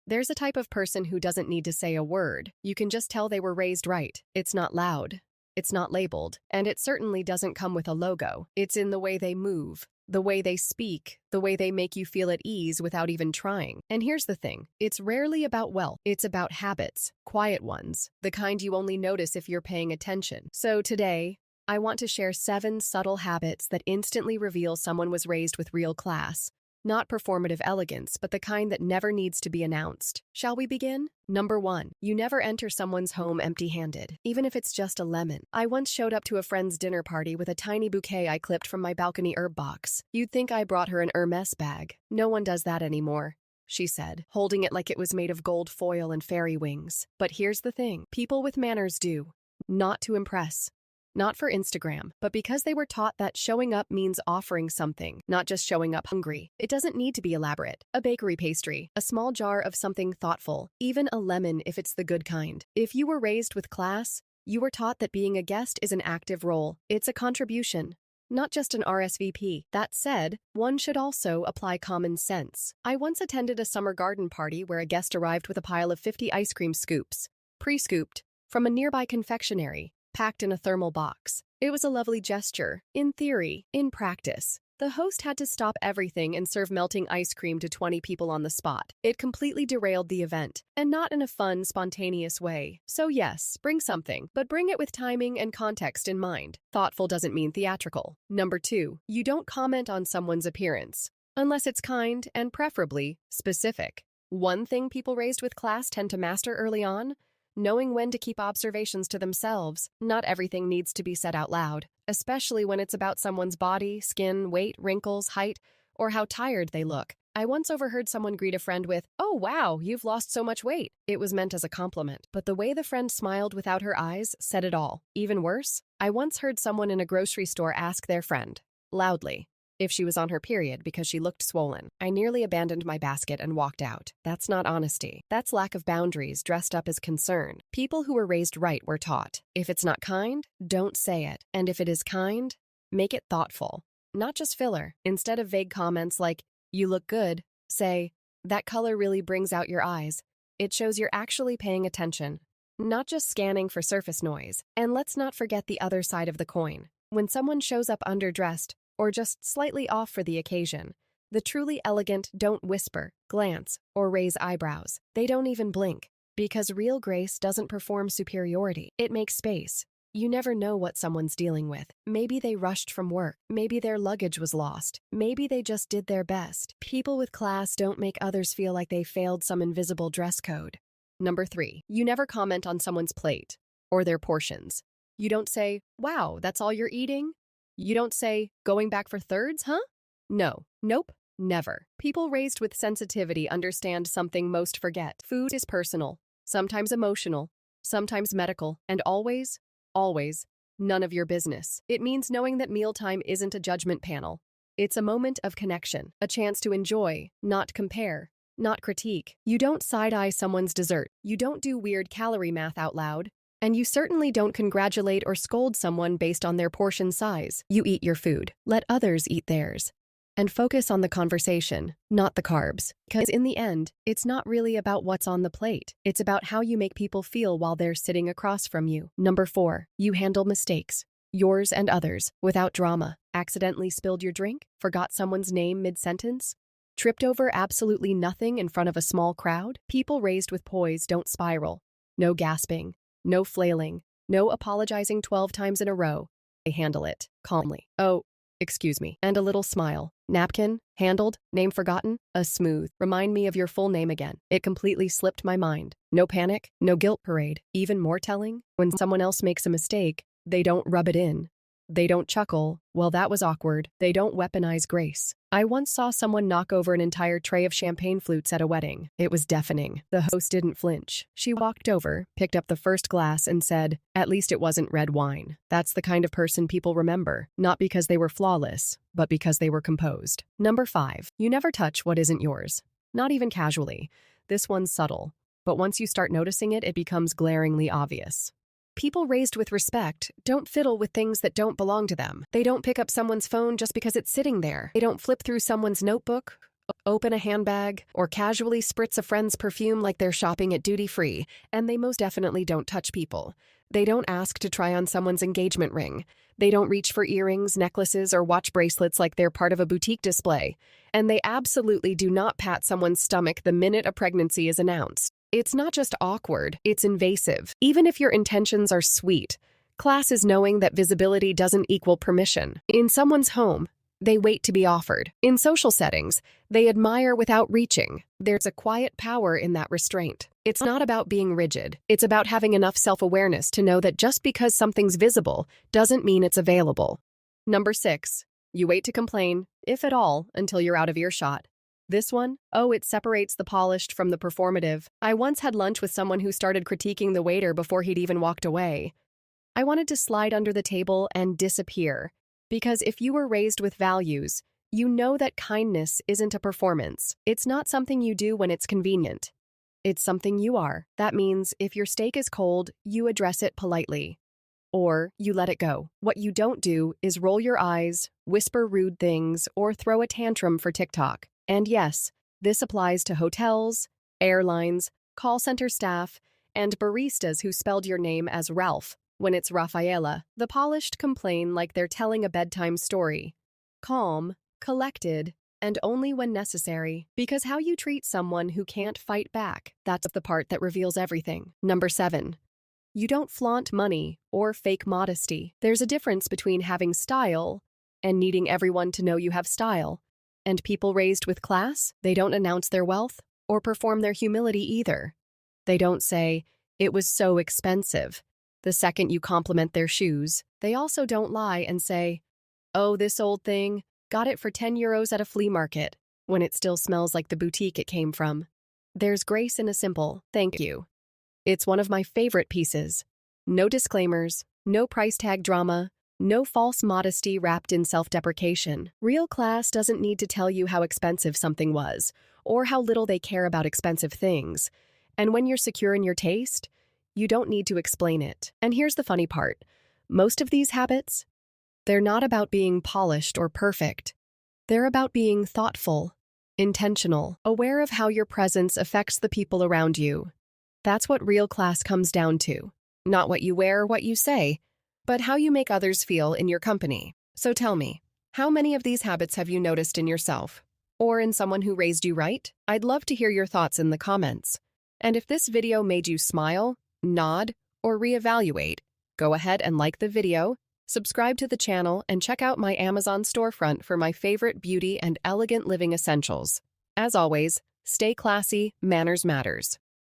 There's a type of person who doesn't need to say a word. You can just tell they were raised right. It's not loud. It's not labeled. And it certainly doesn't come with a logo. It's in the way they move, the way they speak, the way they make you feel at ease without even trying. And here's the thing. It's rarely about wealth. It's about habits, quiet ones, the kind you only notice if you're paying attention. So today, I want to share 7 subtle habits that instantly reveal someone was raised with real class. Not performative elegance, but the kind that never needs to be announced. Shall we begin? Number 1. You never enter someone's home empty-handed, even if it's just a lemon. I once showed up to a friend's dinner party with a tiny bouquet I clipped from my balcony herb box. You'd think I brought her an Hermes bag. No one does that anymore, she said, holding it like it was made of gold foil and fairy wings. But here's the thing. People with manners do. Not to impress. Not for Instagram, but because they were taught that showing up means offering something, not just showing up hungry. It doesn't need to be elaborate. A bakery pastry, a small jar of something thoughtful, even a lemon if it's the good kind. If you were raised with class, you were taught that being a guest is an active role. It's a contribution, not just an RSVP. That said, one should also apply common sense. I once attended a summer garden party where a guest arrived with a pile of 50 ice cream scoops, pre-scooped, from a nearby confectionery, packed in a thermal box. It was a lovely gesture. In theory, in practice, the host had to stop everything and serve melting ice cream to 20 people on the spot. It completely derailed the event, and not in a fun, spontaneous way. So yes, bring something, but bring it with timing and context in mind. Thoughtful doesn't mean theatrical. Number 2, you don't comment on someone's appearance, unless it's kind and preferably specific. One thing people raised with class tend to master early on: knowing when to keep observations to themselves. Not everything needs to be said out loud, especially when it's about someone's body, skin, weight, wrinkles, height, or how tired they look. I once overheard someone greet a friend with, "Oh wow, you've lost so much weight." It was meant as a compliment, but the way the friend smiled without her eyes said it all. Even worse, I once heard someone in a grocery store ask their friend, loudly, if she was on her period because she looked swollen. I nearly abandoned my basket and walked out. That's not honesty. That's lack of boundaries dressed up as concern. People who were raised right were taught, if it's not kind, don't say it. And if it is kind, make it thoughtful. Not just filler. Instead of vague comments like, "You look good," say, "That color really brings out your eyes." It shows you're actually paying attention, not just scanning for surface noise. And let's not forget the other side of the coin. When someone shows up underdressed, or just slightly off for the occasion, the truly elegant don't whisper, glance, or raise eyebrows. They don't even blink. Because real grace doesn't perform superiority. It makes space. You never know what someone's dealing with. Maybe they rushed from work. Maybe their luggage was lost. Maybe they just did their best. People with class don't make others feel like they failed some invisible dress code. Number 3, you never comment on someone's plate or their portions. You don't say, "Wow, that's all you're eating?" You don't say, "Going back for thirds, huh?" No. Nope. Never. People raised with sensitivity understand something most forget. Food is personal, sometimes emotional, sometimes medical, and always, none of your business. It means knowing that mealtime isn't a judgment panel. It's a moment of connection, a chance to enjoy, not compare, not critique. You don't side-eye someone's dessert. You don't do weird calorie math out loud. And you certainly don't congratulate or scold someone based on their portion size. You eat your food. Let others eat theirs. And focus on the conversation, not the carbs. Because in the end, it's not really about what's on the plate. It's about how you make people feel while they're sitting across from you. Number 4, you handle mistakes, yours and others, without drama. Accidentally spilled your drink? Forgot someone's name mid-sentence? Tripped over absolutely nothing in front of a small crowd? People raised with poise don't spiral. No gasping. No flailing, no apologizing 12 times in a row. They handle it calmly. "Oh, excuse me." And a little smile. Napkin, handled, name forgotten, a smooth. "Remind me of your full name again. It completely slipped my mind." No panic, no guilt parade. Even more telling, when someone else makes a mistake, they don't rub it in. They don't chuckle, "Well, that was awkward." They don't weaponize grace. I once saw someone knock over an entire tray of champagne flutes at a wedding. It was deafening. The host didn't flinch. She walked over, picked up the first glass, and said, "At least it wasn't red wine." That's the kind of person people remember, not because they were flawless, but because they were composed. Number 5, you never touch what isn't yours. Not even casually. This one's subtle, but once you start noticing it, it becomes glaringly obvious. People raised with respect don't fiddle with things that don't belong to them. They don't pick up someone's phone just because it's sitting there. They don't flip through someone's notebook open a handbag, or casually spritz a friend's perfume like they're shopping at duty-free, and they most definitely don't touch people. They don't ask to try on someone's engagement ring. They don't reach for earrings, necklaces, or watch bracelets like they're part of a boutique display. And they absolutely do not pat someone's stomach the minute a pregnancy is announced. It's not just awkward, it's invasive. Even if your intentions are sweet, class is knowing that visibility doesn't equal permission. In someone's home, they wait to be offered. In social settings, they admire without reaching. There's a quiet power in that restraint. It's not about being rigid. It's about having enough self-awareness to know that just because something's visible doesn't mean it's available. Number 6. You wait to complain, if at all, until you're out of earshot. This one? Oh, it separates the polished from the performative. I once had lunch with someone who started critiquing the waiter before he'd even walked away. I wanted to slide under the table and disappear. Because if you were raised with values, you know that kindness isn't a performance. It's not something you do when it's convenient. It's something you are. That means if your steak is cold, you address it politely. Or you let it go. What you don't do is roll your eyes, whisper rude things, or throw a tantrum for TikTok. And yes, this applies to hotels, airlines, call center staff, and baristas who spelled your name as Ralph when it's Rafaela. The polished complain like they're telling a bedtime story. Calm, collected, and only when necessary. Because how you treat someone who can't fight back, that's the part that reveals everything. Number 7. You don't flaunt money or fake modesty. There's a difference between having style and needing everyone to know you have style. And people raised with class, they don't announce their wealth or perform their humility either. They don't say, "It was so expensive," the second you compliment their shoes. They also don't lie and say, "Oh, this old thing, got it for 10 euros at a flea market," when it still smells like the boutique it came from. There's grace in a simple, "Thank you." It's one of my favorite pieces. No disclaimers, no price tag drama, no false modesty wrapped in self-deprecation. Real class doesn't need to tell you how expensive something was, or how little they care about expensive things. And when you're secure in your taste, you don't need to explain it. And here's the funny part. Most of these habits, they're not about being polished or perfect. They're about being thoughtful, intentional, aware of how your presence affects the people around you. That's what real class comes down to. Not what you wear or what you say, but how you make others feel in your company. So tell me, how many of these habits have you noticed in yourself? Or in someone who raised you right? I'd love to hear your thoughts in the comments. And if this video made you smile, nod, or reevaluate, go ahead and like the video, subscribe to the channel, and check out my Amazon storefront for my favorite beauty and elegant living essentials. As always, stay classy, manners matters.